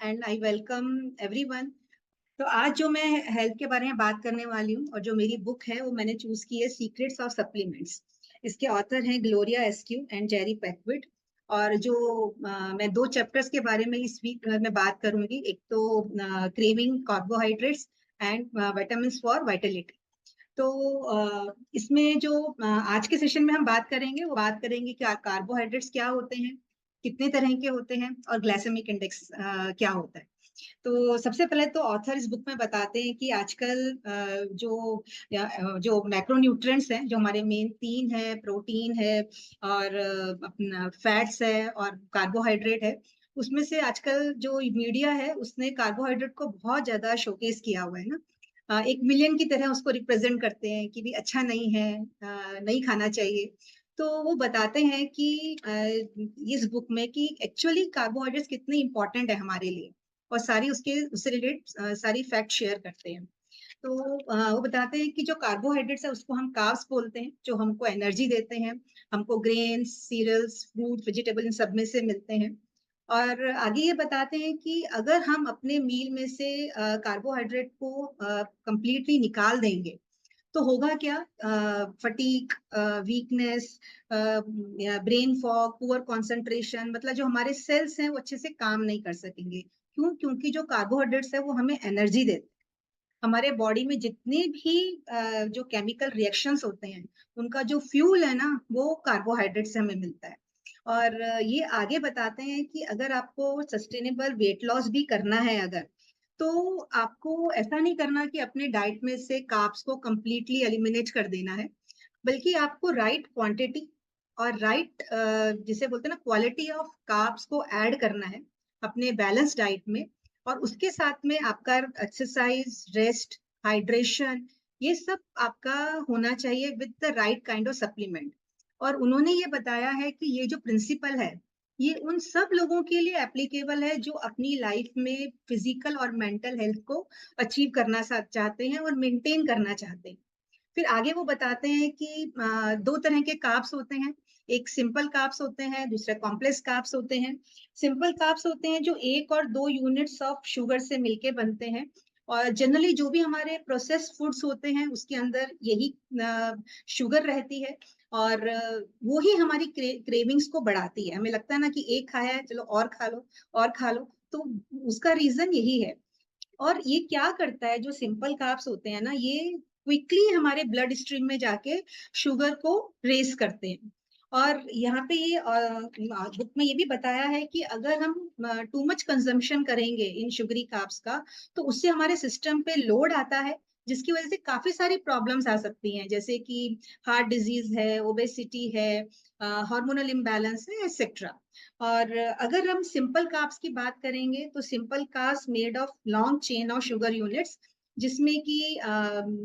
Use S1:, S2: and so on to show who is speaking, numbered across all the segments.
S1: And I welcome everyone. तो आज जो मैं हेल्थ के बारे में बात करने वाली हूँ और जो मेरी बुक है वो मैंने चूज की है सीक्रेट्स ऑफ सप्लीमेंट्स। इसके ऑथर हैं ग्लोरिया एस्क्यू एंड जेरी पैकविड। और जो मैं दो चैप्टर्स के बारे में इस वीक में बात करूंगी, एक तो craving carbohydrates and vitamin for Vitality. तो इसमें जो आज के सेशन में हम बात करेंगे वो बात करेंगे कि कार्बोहाइड्रेट्स क्या होते हैं, कितने तरह के होते हैं और ग्लाइसेमिक इंडेक्स क्या होता है। तो सबसे पहले तो ऑथर इस बुक में बताते हैं कि आजकल जो मैक्रोन्यूट्रिएंट्स हैं, जो हमारे मेन तीन है, प्रोटीन है और अपना फैट्स है और कार्बोहाइड्रेट है, उसमें से आजकल जो मीडिया है उसने कार्बोहाइड्रेट को बहुत ज्यादा शोकेस किया हुआ है ना। एक मिलियन की तरह उसको रिप्रेजेंट करते हैं कि भी अच्छा नहीं है, नहीं खाना चाहिए। तो वो बताते हैं कि इस बुक में कि एक्चुअली कार्बोहाइड्रेट्स कितने इंपॉर्टेंट है हमारे लिए, और सारी उससे रिलेटेड सारी फैक्ट शेयर करते हैं। तो वो बताते हैं कि जो कार्बोहाइड्रेट्स है उसको हम कार्ब्स बोलते हैं, जो हमको एनर्जी देते हैं। हमको ग्रेन्स, सीरियल्स, फ्रूट, वेजिटेबल इन सब में से मिलते हैं। और आगे ये बताते हैं कि अगर हम अपने मील में से कार्बोहाइड्रेट को कंप्लीटली निकाल देंगे तो होगा क्या? Fatigue, weakness, brain fog, poor concentration, मतलब जो हमारे सेल्स हैं वो अच्छे से काम नहीं कर सकेंगे। क्यों? क्योंकि जो कार्बोहाइड्रेट्स है वो हमें एनर्जी देते हैं। हमारे बॉडी में जितने भी जो केमिकल रिएक्शंस होते हैं उनका जो फ्यूल है ना वो कार्बोहाइड्रेट से हमें मिलता है। और ये आगे बताते हैं कि अगर आपको सस्टेनेबल वेट लॉस भी करना है अगर, तो आपको ऐसा नहीं करना कि अपने डाइट में से कार्ब्स को कंप्लीटली एलिमिनेट कर देना है, बल्कि आपको राइट क्वांटिटी और राइट जिसे बोलते हैं ना क्वालिटी ऑफ कार्ब्स को ऐड करना है अपने बैलेंस डाइट में। और उसके साथ में आपका एक्सरसाइज, रेस्ट, हाइड्रेशन, ये सब आपका होना चाहिए with the right kind of supplement. और उन्होंने ये बताया है कि ये जो प्रिंसिपल है ये उन सब लोगों के लिए एप्लीकेबल है जो अपनी लाइफ में फिजिकल और मेंटल हेल्थ को अचीव करना चाहते हैं और मेंटेन करना चाहते हैं। फिर आगे वो बताते हैं कि दो तरह के कार्ब्स होते हैं। एक सिंपल कार्ब्स होते हैं, दूसरे कॉम्प्लेक्स कार्ब्स होते हैं। सिंपल कार्ब्स होते हैं जो 1 और 2 यूनिट्स ऑफ शुगर से मिलके बनते हैं। और जनरली जो भी हमारे प्रोसेस फूड्स होते हैं उसके अंदर यही शुगर रहती है। और वो ही हमारी क्रेविंग्स को बढ़ाती है। हमें लगता है ना कि एक खाया है, चलो और खा लो और खा लो। तो उसका रीजन यही है। और ये क्या करता है, जो सिंपल कार्ब्स होते हैं ना, ये क्विकली हमारे ब्लड स्ट्रीम में जाके शुगर को रेस करते हैं। और यहाँ पे ये बुक में ये भी बताया है कि अगर हम टू मच कंजम्पशन करेंगे इन शुगरी कार्ब्स का, तो उससे हमारे सिस्टम पे लोड आता है, जिसकी वजह से काफी सारी प्रॉब्लम्स आ सकती हैं, जैसे कि हार्ट डिजीज है, ओबेसिटी है, हार्मोनल इम्बैलेंस है, एक्सेट्रा। और अगर हम सिंपल कार्ब्स की बात करेंगे तो simple carbs made of long chain of sugar units, जिसमें कि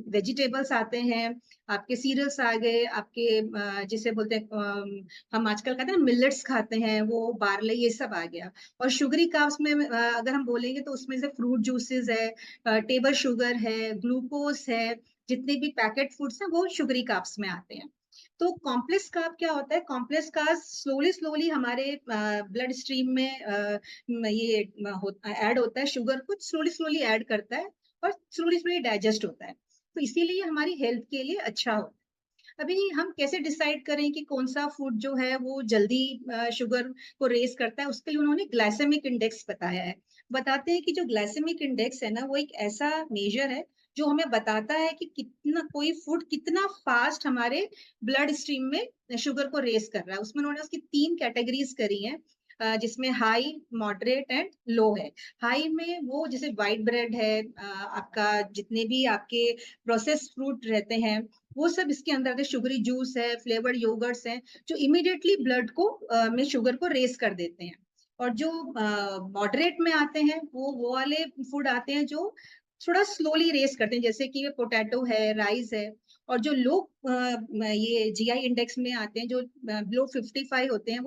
S1: वेजिटेबल्स आते हैं, आपके सीरियल्स आ गए, आपके जिसे बोलते हैं हम आजकल कहते हैं ना मिलेट्स खाते हैं, वो बार्ले, ये सब आ गया। और शुगरी कार्ब्स में अगर हम बोलेंगे तो उसमें से फ्रूट जूसेस है, टेबल शुगर है, ग्लूकोज है, जितने भी पैकेट फूड्स हैं वो शुगरी कार्ब्स में आते हैं। तो कॉम्प्लेक्स कार्ब क्या होता है? कॉम्प्लेक्स कार्ब स्लोली स्लोली हमारे ब्लड स्ट्रीम में ये ऐड होता है, शुगर को स्लोली स्लोली ऐड करता है और स्लोली स्लोली डाइजेस्ट होता है। तो इसीलिए हमारी हेल्थ के लिए अच्छा होता है। अभी हम कैसे डिसाइड करें कि कौन सा फूड जो है वो जल्दी शुगर को रेस करता है? उसके लिए उन्होंने ग्लाइसेमिक इंडेक्स बताया है। बताते हैं कि जो ग्लाइसेमिक इंडेक्स है ना वो एक ऐसा मेजर है जो हमें बताता है कि कितना कोई फूड कितना फास्ट हमारे ब्लड स्ट्रीम में शुगर को रेस कर रहा है। उसमें उन्होंने उसकी 3 कैटेगरीज करी हैं, जिसमें हाई, मॉडरेट एंड लो है। हाई में वो जैसे व्हाइट ब्रेड है, आपका जितने भी आपके प्रोसेस फ्रूट रहते हैं वो सब इसके अंदर के, शुगरी जूस है, फ्लेवर्ड योगर्ट्स हैं, जो इमीडिएटली ब्लड को में शुगर को रेस कर देते हैं। और जो मॉडरेट में आते हैं वो वाले फूड आते हैं जो थोड़ा स्लोली रेस करते हैं, जैसे कि पोटैटो है, राइस है। और जो लोग ये जीआई इंडेक्स में आते हैं, जो बिलो 55 होते हैं,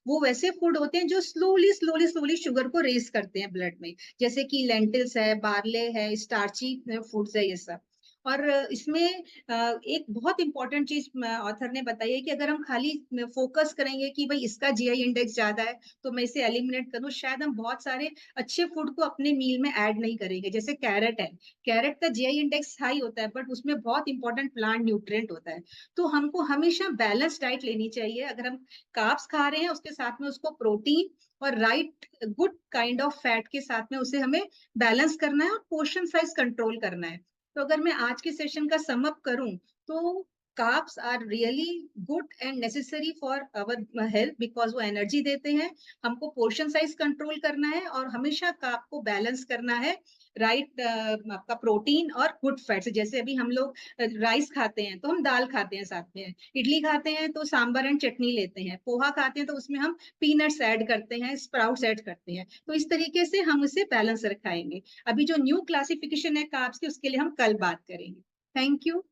S1: वो वैसे फूड होते हैं जो स्लोली स्लोली स्लोली शुगर को रेस करते हैं ब्लड में, जैसे कि लेंटिल्स है, बार्ले है, स्टार्ची फूड्स है, ये सब। और इसमें एक बहुत इंपॉर्टेंट चीज ऑथर ने बताई है कि अगर हम खाली फोकस करेंगे कि भाई इसका जीआई इंडेक्स ज्यादा है तो मैं इसे एलिमिनेट करूं, शायद हम बहुत सारे अच्छे फूड को अपने मील में ऐड नहीं करेंगे। जैसे कैरेट है, कैरेट का जीआई इंडेक्स हाई होता है बट उसमें बहुत इंपॉर्टेंट प्लांट न्यूट्रिएंट होता है। तो हमको हमेशा बैलेंस डाइट लेनी चाहिए। अगर हम कार्ब्स खा रहे हैं उसके साथ में उसको प्रोटीन और right good kind of fat के साथ में उसे हमें बैलेंस करना है और पोर्शन साइज कंट्रोल करना है। तो अगर मैं आज के सेशन का सम अप करूं तो carbs are really good and necessary for our health because वो एनर्जी देते हैं। हमको पोर्शन साइज कंट्रोल करना है और हमेशा कार्ब को बैलेंस करना है राइट आपका प्रोटीन और गुड फैट्स। जैसे अभी हम लोग राइस खाते हैं तो हम दाल खाते हैं, साथ में इडली खाते हैं तो सांबर एंड चटनी लेते हैं, पोहा खाते हैं तो उसमें हम पीनट्स ऐड करते हैं, स्प्राउट्स ऐड करते हैं। तो इस तरीके से हम उसे बैलेंस रखाएंगे। अभी जो न्यू क्लासिफिकेशन है कार्ब्स की उसके लिए हम कल बात करेंगे। Thank you.